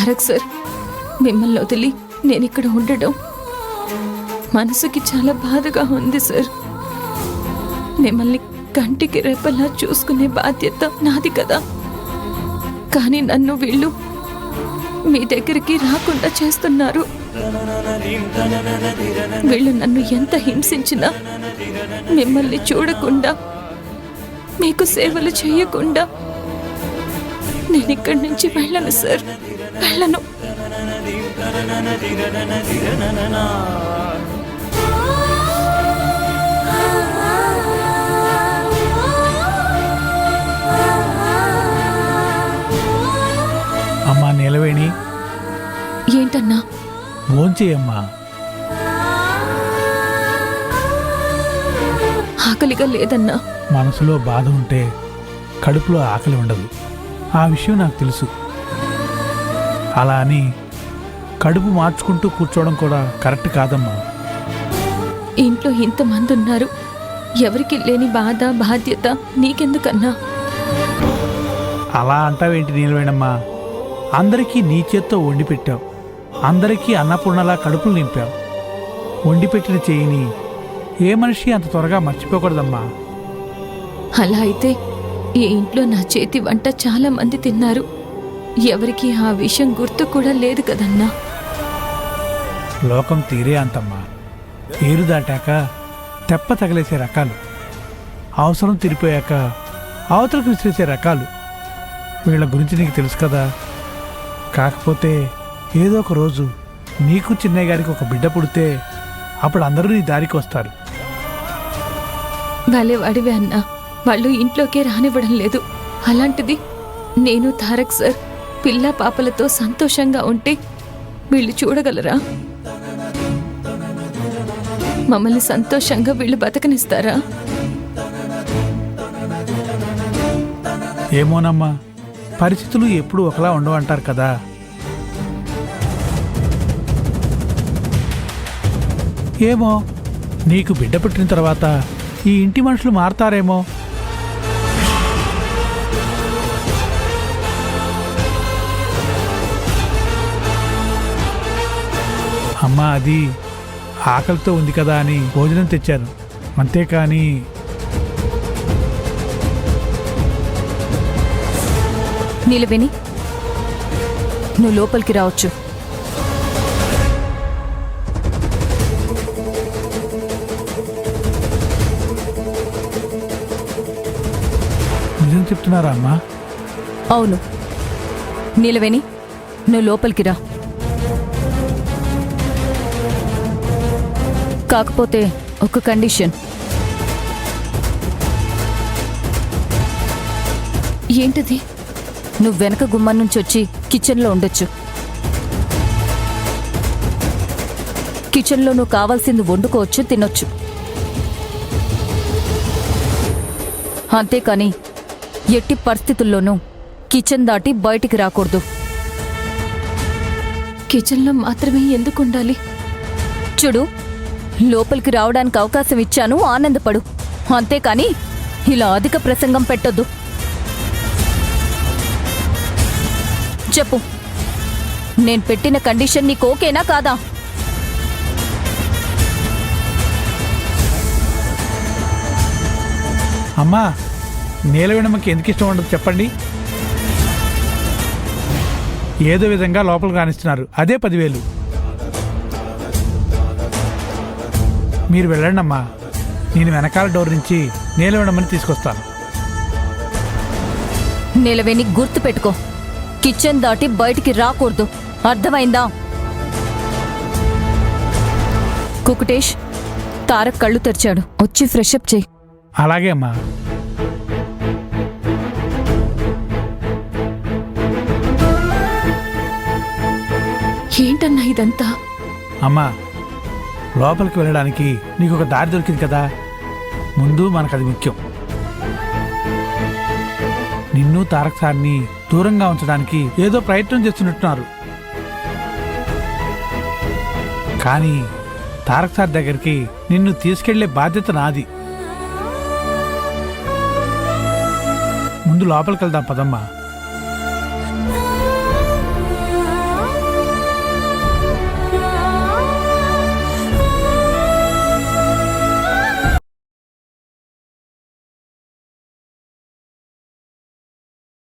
Tarak sir, మిమ్మల్ని వదిలి నేనిక్కడ ఉండడం మనసుకి చాలా బాధగా ఉంది సార్. మిమ్మల్ని కంటికి రెప్పలా చూసుకునే బాధ్యత నాది కదా. కానీ నన్ను వీళ్ళు మీ దగ్గరికి రాకుండా చేస్తున్నారు. వీళ్ళు నన్ను ఎంత హింసించినా మిమ్మల్ని చూడకుండా, మీకు సేవలు చేయకుండా నేనిక్కడి నుంచి వెళ్ళను సార్, వెళ్ళను. అమ్మా నీలవేణి, ఏంటన్నా? భోంచేయమ్మా. ఆకలిగా లేదన్నా. మనసులో బాధ ఉంటే కడుపులో ఆకలి ఉండదు, ఆ విషయం నాకు తెలుసు. అలా అని కడుపు మార్చుకుంటూ కూర్చోవడం కూడా కరెక్ట్ కాదమ్మా. ఇంట్లో ఇంతమంది ఉన్నారు, ఎవరికి లేని బాధ బాధ్యత నీకెందుకన్నా? అలా అంటావేంటి నీలవేణమ్మా? అందరికీ నీ చేత్తో వండి పెట్టావు, అందరికీ అన్నపూర్ణలా కడుపులు నింపావు. వండి పెట్టిన చేయిని ఏ మనిషి అంత త్వరగా మర్చిపోకూడదమ్మా. అలా అయితే ఈ ఇంట్లో నా చేతి వంట చాలా మంది తిన్నారు, ఎవరికి ఆ విషయం గుర్తు కూడా లేదు కదన్నా. లోకం తీరే అంతమ్మా. ఏరు దాటాక తెప్ప తగిలేసే రకాలు, అవసరం తిరిపోయాక అవతలకు విసిరేసే రకాలు. వీళ్ళ గురించి నీకు తెలుసు కదా. కాకపోతే ఏదో ఒక రోజు నీకు చిన్నయ్య గారికి ఒక బిడ్డ పుడితే అప్పుడు అందరూ నీ దారికి వస్తారు. వాళ్ళే వాడివే అన్నా, వాళ్ళు ఇంట్లోకే రానివ్వడం లేదు. అలాంటిది నేను తారక్ సార్ పిల్ల పాపలతో సంతోషంగా ఉంటే వీళ్ళు చూడగలరా? మమ్మల్ని సంతోషంగా వీళ్ళు బతకనిస్తారా? ఏమోనమ్మా, పరిస్థితులు ఎప్పుడూ ఒకలా ఉండవంటారు కదా. ఏమో, నీకు బిడ్డ పుట్టిన తర్వాత ఈ ఇంటి మనుషులు మారతారేమో. అమ్మా, అది ఆకలితో ఉంది కదా అని భోజనం తెచ్చాను, అంతేకాని. నీలవేణి, నువ్వు లోపలికి రావచ్చు. నిజం చెప్తున్నారా అమ్మా? అవును నీలవేణి, నువ్వు లోపలికి రా. కాకపోతే ఒక కండిషన్. ఏంటది? నువ్వు వెనక గుమ్మం నుంచి వచ్చి కిచెన్లో ఉండొచ్చు. కిచెన్లో నువ్వు కావాల్సింది వండుకోవచ్చు, తినొచ్చు. అంతేకాని ఎట్టి పరిస్థితుల్లోనూ కిచెన్ దాటి బయటికి రాకూడదు. కిచెన్లో మాత్రమే ఎందుకు ఉండాలి? చూడు, లోపలికి రావడానికి అవకాశం ఇచ్చాను, ఆనందపడు. అంతేకాని ఇలా అధిక ప్రసంగం పెట్టొద్దు. చెప్పు, నేను పెట్టిన కండిషన్ నీకు ఓకేనా కాదా? అమ్మా, నీలవేణమ్మకి ఎందుకు ఇష్టం ఉండదు చెప్పండి. ఏదో విధంగా లోపలికి రానిస్తున్నారు, అదే 10,000. మీరు వెళ్ళండి అమ్మా, నేను వెనకాల డోర్ నుంచి నీలవేణమ్మని తీసుకొస్తాను. నీలవేణి, గుర్తు పెట్టుకో, కిచెన్ దాటి బయటికి రాకూడదు, అర్థమైందా? కుకుటేష్, తారక్ కళ్ళు తెరిచాడు, వచ్చి ఫ్రెషప్ చేయి. అలాగే అమ్మా. ఏంటన్నా ఇదంతా? అమ్మా, లోపలికి వెళ్ళడానికి నీకు ఒక దారి దొరికింది కదా, ముందు మనకది ముఖ్యం. నిన్ను తారక్ సార్ని దూరంగా ఉంచడానికి ఏదో ప్రయత్నం చేస్తున్నట్టున్నారు. కానీ తారక్ సార్ దగ్గరికి నిన్ను తీసుకెళ్లే బాధ్యత నాది. ముందు లోపలికి వెళ్దాం పదమ్మా.